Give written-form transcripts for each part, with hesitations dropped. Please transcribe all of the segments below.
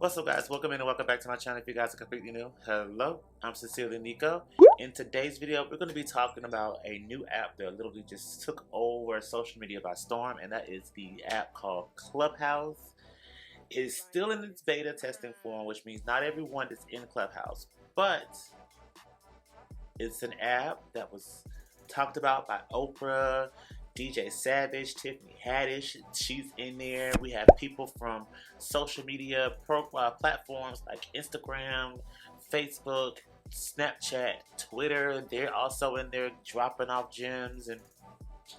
What's up, guys? Welcome in and welcome back to my channel. If you guys are completely new, hello, I'm sincerely Niko. In today's video, we're going to be talking about a new app that literally just took over social media by storm, and that is the app called Clubhouse. It is still in its beta testing form, which means not everyone is in Clubhouse, but it's an app that was talked about by Oprah, DJ Savage, Tiffany Haddish, she's in there. We have people from social media platforms like Instagram, Facebook, Snapchat, Twitter. They're also in there dropping off gems and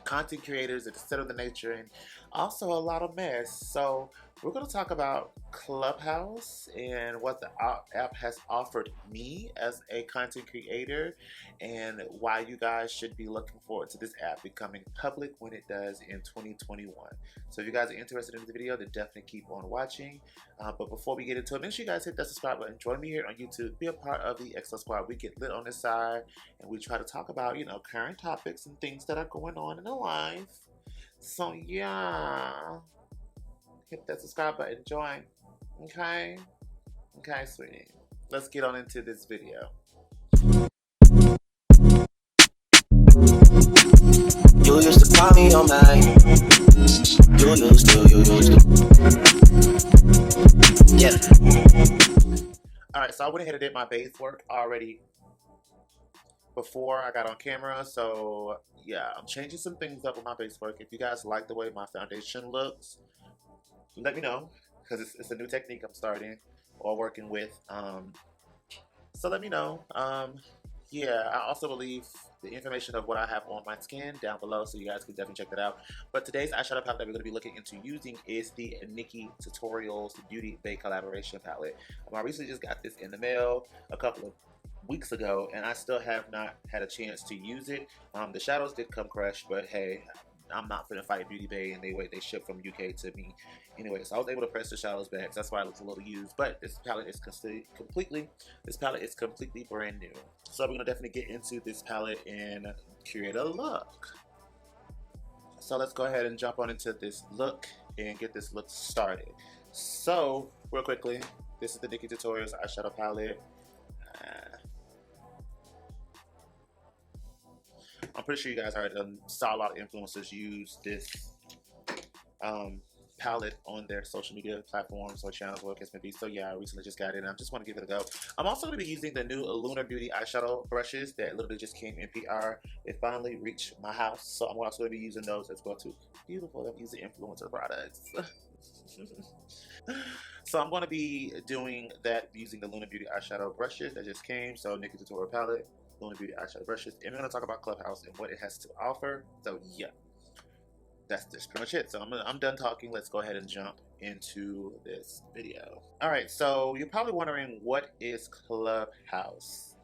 content creators, etc. of the nature, and also a lot of mess. So we're going to talk about Clubhouse and what the app has offered me as a content creator, and why you guys should be looking forward to this app becoming public when it does in 2021. So if you guys are interested in the video, then definitely keep on watching. But before we get into it, make sure you guys hit that subscribe button. Join me here on YouTube. Be a part of the XO Squad. We get lit on this side, and we try to talk about, current topics and things that are going on in the life. So yeah, hit that subscribe button. Join. Okay, sweetie. Let's get on into this video. You used to call me on mine. You used to. Yeah. Alright, so I went ahead and did my base work already before I got on camera. So yeah, I'm changing some things up with my base work. If you guys like the way my foundation looks, let me know, because it's a new technique I'm starting or working with. So let me know. Yeah, I also will leave the information of what I have on my skin down below, so you guys can definitely check that out. But today's eyeshadow palette that we're going to be looking into using is the Nikkie Tutorials Beauty Bay Collaboration Palette. I recently just got this in the mail a couple of weeks ago, and I still have not had a chance to use it. The shadows did come fresh, but hey, I'm not finna fight Beauty Bay, and they ship from UK to me anyway. So I was able to press the shadows back. So that's why it looks a little used. But this palette is completely brand new. So we're gonna definitely get into this palette and create a look. So let's go ahead and jump on into this look and get this look started. So real quickly, this is the Nikkie Tutorials eyeshadow palette. I'm pretty sure you guys already saw a lot of influencers use this palette on their social media platforms or channels, whatever it may be. So yeah, I recently just got it, and I just want to give it a go. I'm also going to be using the new Lunar Beauty eyeshadow brushes that literally just came in PR. It finally reached my house, so I'm also going to be using those as well too. Beautiful. I'm using influencer products. So I'm going to be doing that using the Lunar Beauty eyeshadow brushes that just came. So Nikkie Tutorial palette, Lunar Beauty eyeshadow brushes, and we're going to talk about Clubhouse and what it has to offer. So yeah, that's just pretty much it. So I'm done talking. Let's go ahead and jump into this video. All right, so you're probably wondering, what is Clubhouse?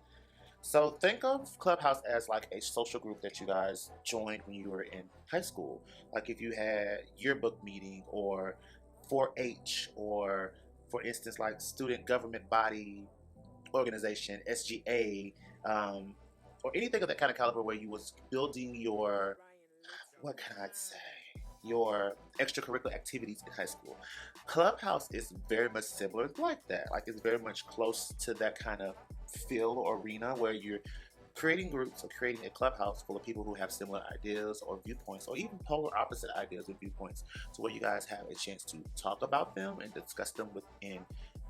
So think of Clubhouse as like a social group that you guys joined when you were in high school. Like if you had yearbook meeting or 4-H, or for instance like student government body organization, SGA, or anything of that kind of caliber, where you was building your, what can I say, your extracurricular activities in high school. Clubhouse is very much similar like that. Like it's very much close to that kind of feel or arena where you're creating groups or creating a clubhouse full of people who have similar ideas or viewpoints, or even polar opposite ideas and viewpoints, so where you guys have a chance to talk about them and discuss them within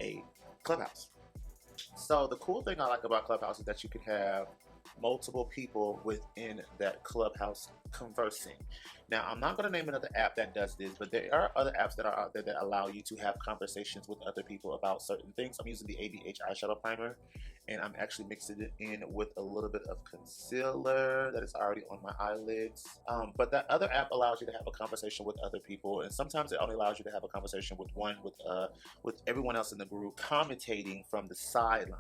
a clubhouse. So the cool thing I like about Clubhouse is that you can have multiple people within that clubhouse conversing. Now, I'm not going to name another app that does this, but there are other apps that are out there that allow you to have conversations with other people about certain things. I'm using the ABH eyeshadow primer, and I'm actually mixing it in with a little bit of concealer that is already on my eyelids. But that other app allows you to have a conversation with other people, and sometimes it only allows you to have a conversation with with everyone else in the group commentating from the sideline.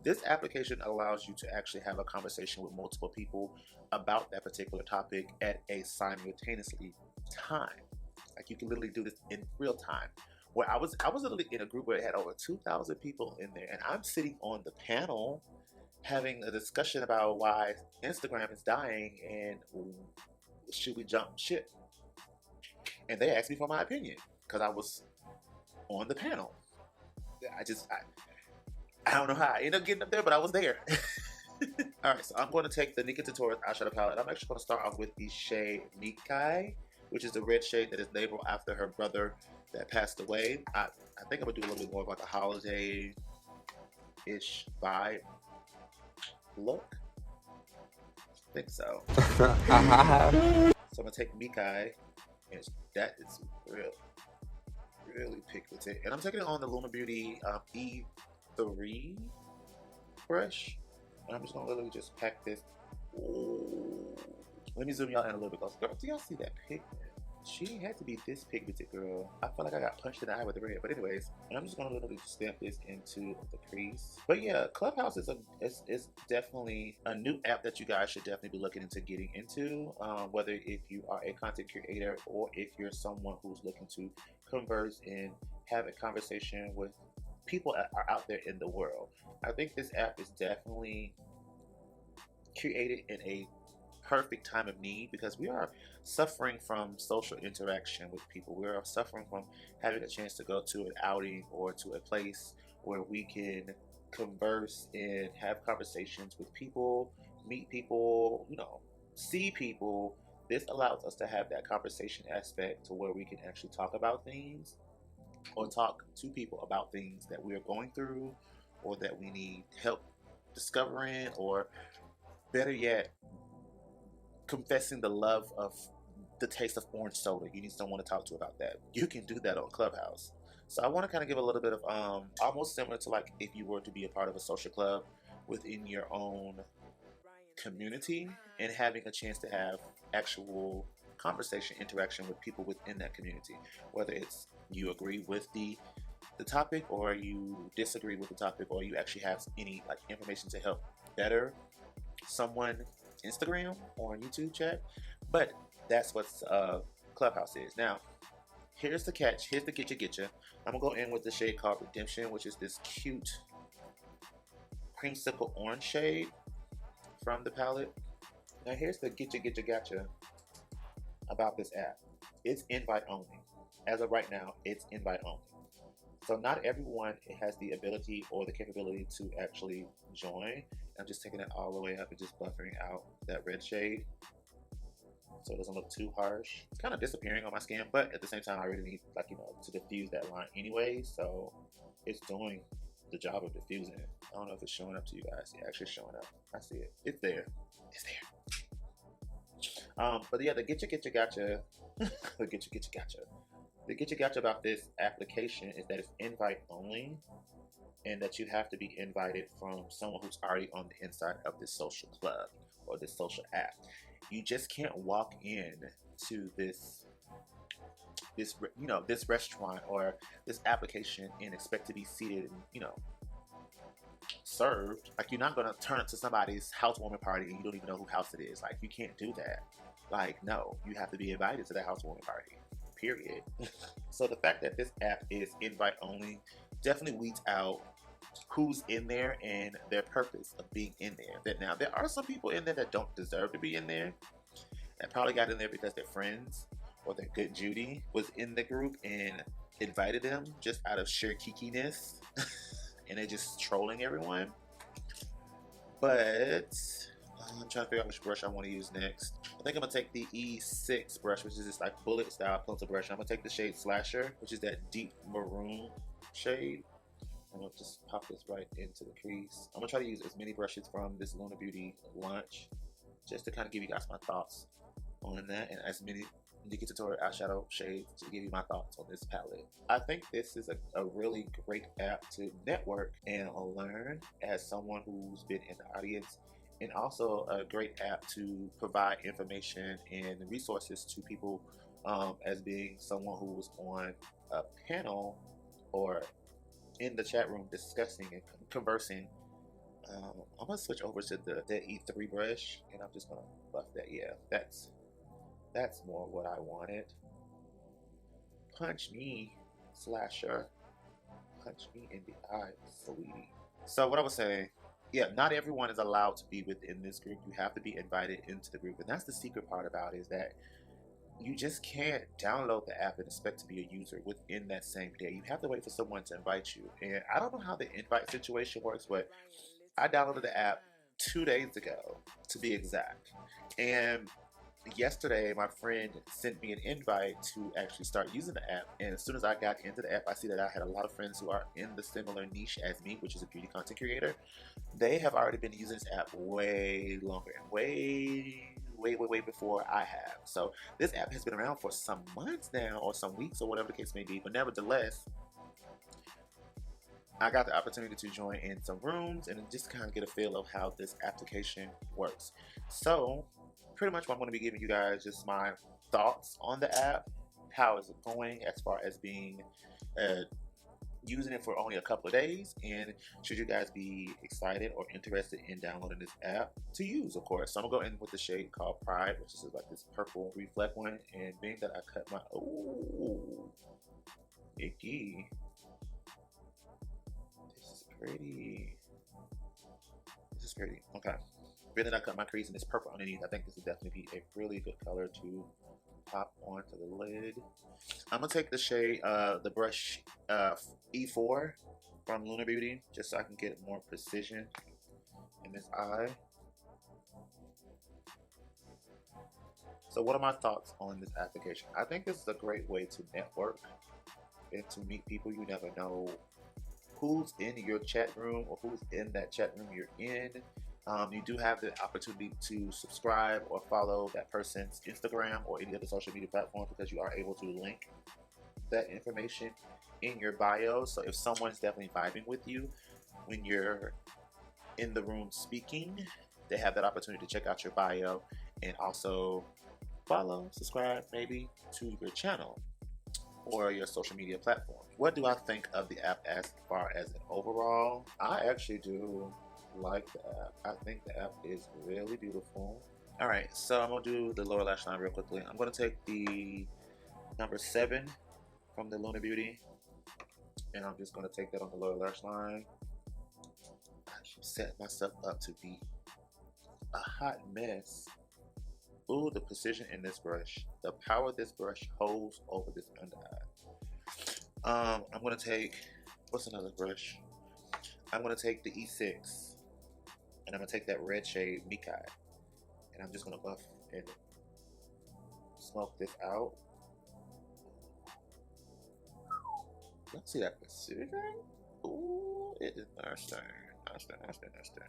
This application allows you to actually have a conversation with multiple people about that particular topic at a simultaneously time. Like you can literally do this in real time. Where I was literally in a group where it had over 2,000 people in there, and I'm sitting on the panel having a discussion about why Instagram is dying and should we jump ship. And they asked me for my opinion because I was on the panel. I don't know how I ended up getting up there, but I was there. Alright, so I'm going to take the Nikkie Tutorials eyeshadow palette. I'm actually going to start off with the shade Nikkie, which is the red shade that is labeled after her brother that passed away. I think I'm going to do a little bit more of like a holiday-ish vibe look. I think so. So I'm going to take Nikkie, and that is really pigmented. And I'm taking it on the Lunar Beauty E3 brush. And I'm just gonna literally just pack this. Ooh. Let me zoom y'all in a little bit closer. Girl, do y'all see that pigment? She had to be this pigmented, girl. I feel like I got punched in the eye with the red. But anyways, and I'm just gonna literally stamp this into the crease. But yeah, Clubhouse is definitely a new app that you guys should definitely be looking into getting into. Whether if you are a content creator or if you're someone who's looking to converse and have a conversation with people that are out there in the world. I think this app is definitely created in a perfect time of need because we are suffering from social interaction with people. We are suffering from having a chance to go to an outing or to a place where we can converse and have conversations with people, meet people, you know, see people. This allows us to have that conversation aspect to where we can actually talk about things or talk to people about things that we are going through or that we need help discovering, or better yet, confessing the love of the taste of orange soda. You need someone to talk to about that. You can do that on Clubhouse. So I want to kind of give a little bit of almost similar to like if you were to be a part of a social club within your own community and having a chance to have actual conversation, interaction with people within that community, whether it's you agree with the topic or you disagree with the topic, or you actually have any like information to help better someone Instagram or YouTube chat. But that's what Clubhouse is. Now here's the catch, here's the getcha. I'm gonna go in with the shade called Redemption, which is this cute creamsicle orange shade from the palette. Now here's the getcha about this app. It's invite only. As of right now, it's invite only. So not everyone has the ability or the capability to actually join. I'm just taking it all the way up and just buffering out that red shade so it doesn't look too harsh. It's kind of disappearing on my skin, but at the same time, I really need, like, you know, to diffuse that line anyway. So it's doing the job of diffusing it. I don't know if it's showing up to you guys. Yeah, actually showing up. I see it. It's there. It's there. But yeah, the getcha gotcha. The getcha gotcha. The getcha gotcha about this application is that it's invite only, and that you have to be invited from someone who's already on the inside of this social club or this social app. You just can't walk in to this you know, this restaurant or this application and expect to be seated and, you know, served. Like, you're not gonna turn up to somebody's housewarming party and you don't even know who house it is. Like, you can't do that. Like, no, you have to be invited to the housewarming party. Period. So the fact that this app is invite only definitely weeds out who's in there and their purpose of being in there. That now there are some people in there that don't deserve to be in there, that probably got in there because their friends or their good Judy was in the group and invited them just out of sheer kikiness and they're just trolling everyone. But I'm trying to figure out which brush I want to use next. I think I'm gonna take the E6 brush, which is this like bullet style pencil brush. I'm gonna take the shade Slasher, which is that deep maroon shade. I'm gonna just pop this right into the crease. I'm gonna try to use as many brushes from this Lunar Beauty launch, just to kind of give you guys my thoughts on that, and as many Nikkie Tutorial eyeshadow shades to give you my thoughts on this palette. I think this is a really great app to network and learn as someone who's been in the audience, and also a great app to provide information and resources to people, as being someone who was on a panel or in the chat room discussing and conversing. I'm gonna switch over to the E3 brush, and I'm just gonna buff that. Yeah, that's more what I wanted. Punch me, Slasher. Punch me in the eye, sweetie. So what I was saying, yeah, not everyone is allowed to be within this group. You have to be invited into the group, and that's the secret part about it, is that you just can't download the app and expect to be a user within that same day. You have to wait for someone to invite you. And I don't know how the invite situation works, but I downloaded the app 2 days ago, to be exact. And yesterday, my friend sent me an invite to actually start using the app. And as soon as I got into the app, I see that I had a lot of friends who are in the similar niche as me, which is a beauty content creator. They have already been using this app way longer and way before I have. So this app has been around for some months now, or some weeks, or whatever the case may be. But nevertheless, I got the opportunity to join in some rooms and just kind of get a feel of how this application works. So pretty much what I'm going to be giving you guys just my thoughts on the app, how is it going as far as being using it for only a couple of days, and should you guys be excited or interested in downloading this app to use, of course. So I'm gonna go in with the shade called Pride, which is like this purple reflect one, and being that I cut my Nikkie, pretty. This is pretty. Okay. Being that I cut my crease and it's purple underneath, I think this would definitely be a really good color to pop onto the lid. I'm gonna take the shade, the brush E4 from Lunar Beauty, just so I can get more precision in this eye. So what are my thoughts on this application? I think this is a great way to network and to meet people. You never know who's in your chat room or who's in that chat room you're in. You do have the opportunity to subscribe or follow that person's Instagram or any other social media platform, because you are able to link that information in your bio. So if someone's definitely vibing with you when you're in the room speaking, they have that opportunity to check out your bio and also follow, subscribe maybe to your channel or your social media platform. What do I think of the app as far as an overall? I actually do like the app. I think the app is really beautiful. All right, so I'm gonna do the lower lash line real quickly. I'm gonna take the number 7 from the Lunar Beauty, and I'm just gonna take that on the lower lash line. I keep setting myself up to be a hot mess. Ooh, the precision in this brush, the power this brush holds over this under eye. I'm gonna take, what's another brush? I'm gonna take the E6, and I'm gonna take that red shade Nikkie, and I'm just gonna buff and smoke this out. Let's see that precision. Ooh, it is nasty.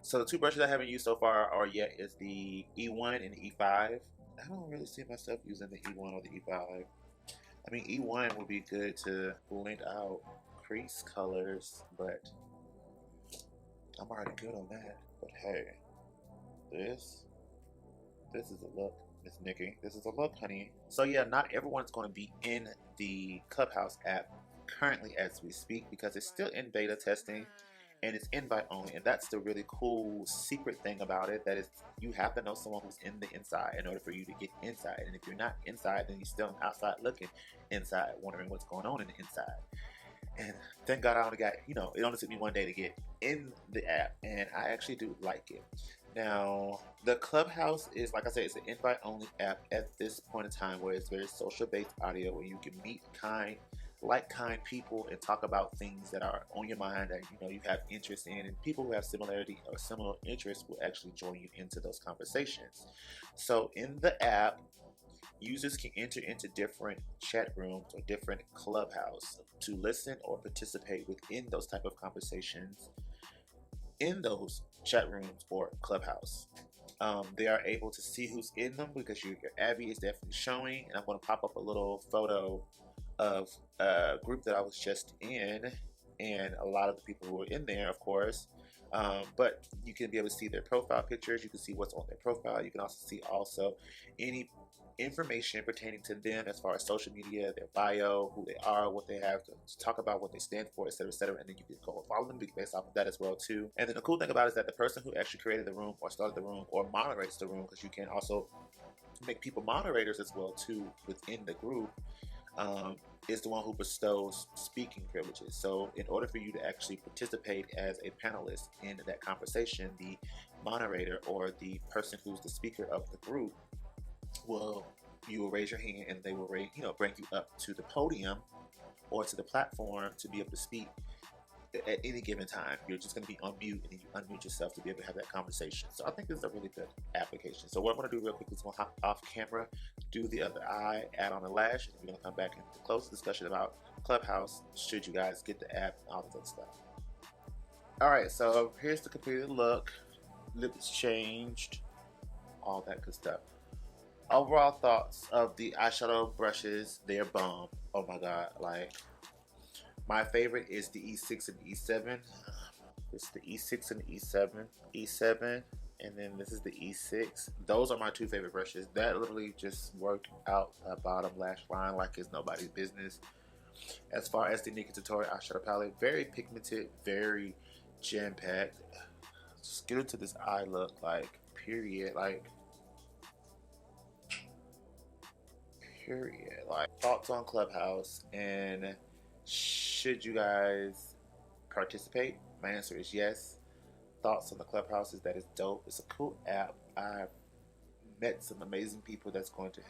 So the two brushes I haven't used so far are yet is the E1 and the E5. I don't really see myself using the E1 or the E5. I mean, E1 would be good to blend out crease colors, but I'm already good on that. But hey, this is a look, Miss Nikkie. This is a look, honey. So yeah, not everyone's going to be in the Clubhouse app currently as we speak, because it's still in beta testing and it's invite only. And that's the really cool secret thing about it, that is you have to know someone who's in the inside in order for you to get inside. And if you're not inside, then you're still outside looking inside, wondering what's going on in the inside. And thank God I only got, it only took me one day to get in the app, and I actually do like it. Now, the Clubhouse is, like I said, it's an invite-only app at this point in time, where it's very social-based audio, where you can meet kind people and talk about things that are on your mind that you have interest in, and people who have similarity or similar interests will actually join you into those conversations. So in the app, users can enter into different chat rooms or different Clubhouse to listen or participate within those type of conversations in those chat rooms or Clubhouse. They are able to see who's in them, because your Abby is definitely showing, and I'm going to pop up a little photo of a group that I was just in, and a lot of the people who are in there, of course. But you can be able to see their profile pictures. You can see what's on their profile. You can also see any information pertaining to them as far as social media, their bio, who they are, what they have to talk about, what they stand for, etc., etc. And then you can go and follow them based off of that as well too. And then the cool thing about it is that the person who actually created the room or started the room or moderates the room, because you can also make people moderators as well too within the group, is the one who bestows speaking privileges. So in order for you to actually participate as a panelist in that conversation, the moderator or the person who's the speaker of the group will you will raise your hand and they will bring you up to the podium or to the platform to be able to speak at any given time. You're just going to be on mute, and you unmute yourself to be able to have that conversation. So I think this is a really good application. So what I'm going to do real quick is I'm going to hop off camera, do the other eye, add on a lash, and we're going to come back and close the discussion about Clubhouse, should you guys get the app, and all that good stuff. Alright, so here's the completed look. Lips changed, all that good stuff. Overall thoughts of the eyeshadow brushes, they're bomb. Oh my god, like, my favorite is the E6 and E7. It's the E6 and the E7, and then this is the E6. Those are my two favorite brushes. That literally just work out a bottom lash line like it's nobody's business. As far as the Nikkie Tutorial eyeshadow palette, very pigmented, very jam-packed. Just get into this eye look, like, period. Like, thoughts on Clubhouse, and should you guys participate? My answer is yes. Thoughts on the Clubhouse is that it's dope. It's a cool app. I've met some amazing people that's going to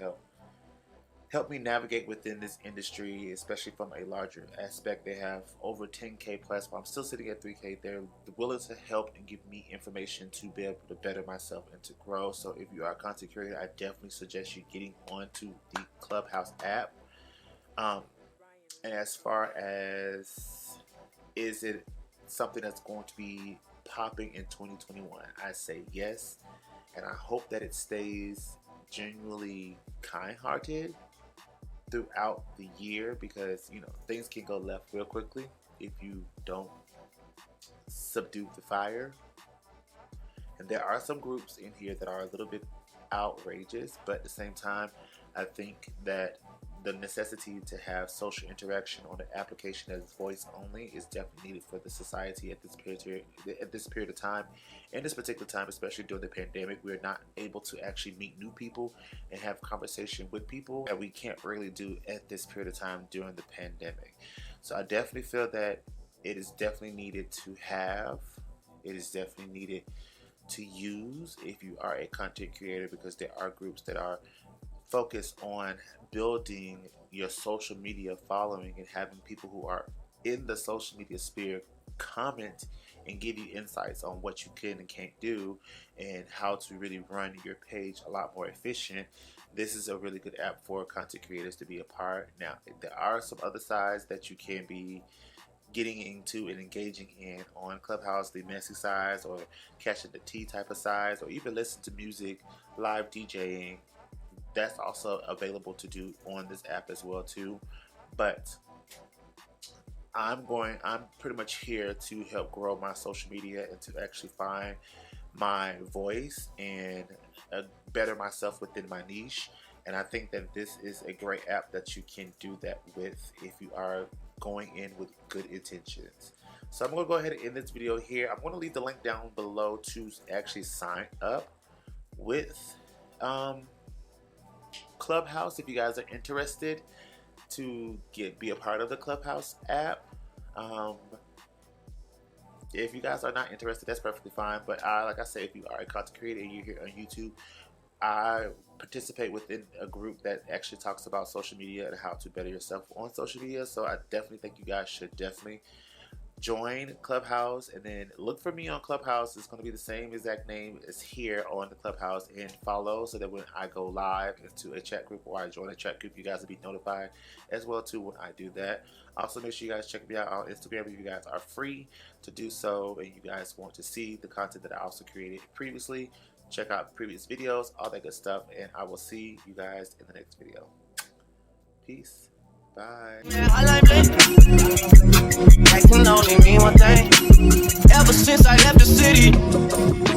help me navigate within this industry, especially from a larger aspect. They have over 10K plus, but I'm still sitting at 3K. They're willing to help and give me information to be able to better myself and to grow. So if you are a content creator, I definitely suggest you getting onto the Clubhouse app. And as far as, is it something that's going to be popping in 2021, I say yes, and I hope that it stays genuinely kind-hearted throughout the year, because things can go left real quickly if you don't subdue the fire. And there are some groups in here that are a little bit outrageous, but at the same time, I think that the necessity to have social interaction on the application as voice only is definitely needed for the society at this period of time. In this particular time, especially during the pandemic, we're not able to actually meet new people and have conversation with people that we can't really do at this period of time during the pandemic. So I definitely feel that it is definitely needed to have. It is definitely needed to use if you are a content creator, because there are groups that are focused on building your social media following and having people who are in the social media sphere comment and give you insights on what you can and can't do and how to really run your page a lot more efficient. This is a really good app for content creators to be a part. Now, there are some other sides that you can be getting into and engaging in on Clubhouse, the messy sides or catching the tea type of sides, or even listen to music, live DJing. That's also available to do on this app as well too. But I'm pretty much here to help grow my social media and to actually find my voice and better myself within my niche. And I think that this is a great app that you can do that with if you are going in with good intentions. So I'm going to go ahead and end this video here. I'm going to leave the link down below to actually sign up with Clubhouse if you guys are interested to be a part of the Clubhouse app. If you guys are not interested, that's perfectly fine. But like I said, if you are a content creator and you're here on YouTube, I participate within a group that actually talks about social media and how to better yourself on social media. So I definitely think you guys should definitely join Clubhouse, and then look for me on Clubhouse. It's going to be the same exact name as here on the Clubhouse, and follow so that when I go live into a chat group or I join a chat group, you guys will be notified as well too when I do that. Also, make sure you guys check me out on Instagram if you guys are free to do so and you guys want to see the content that I also created previously. Check out previous videos, all that good stuff, and I will see you guys in the next video. Peace. Bye. Yeah, I like it. That can only mean one thing. Ever since I left the city.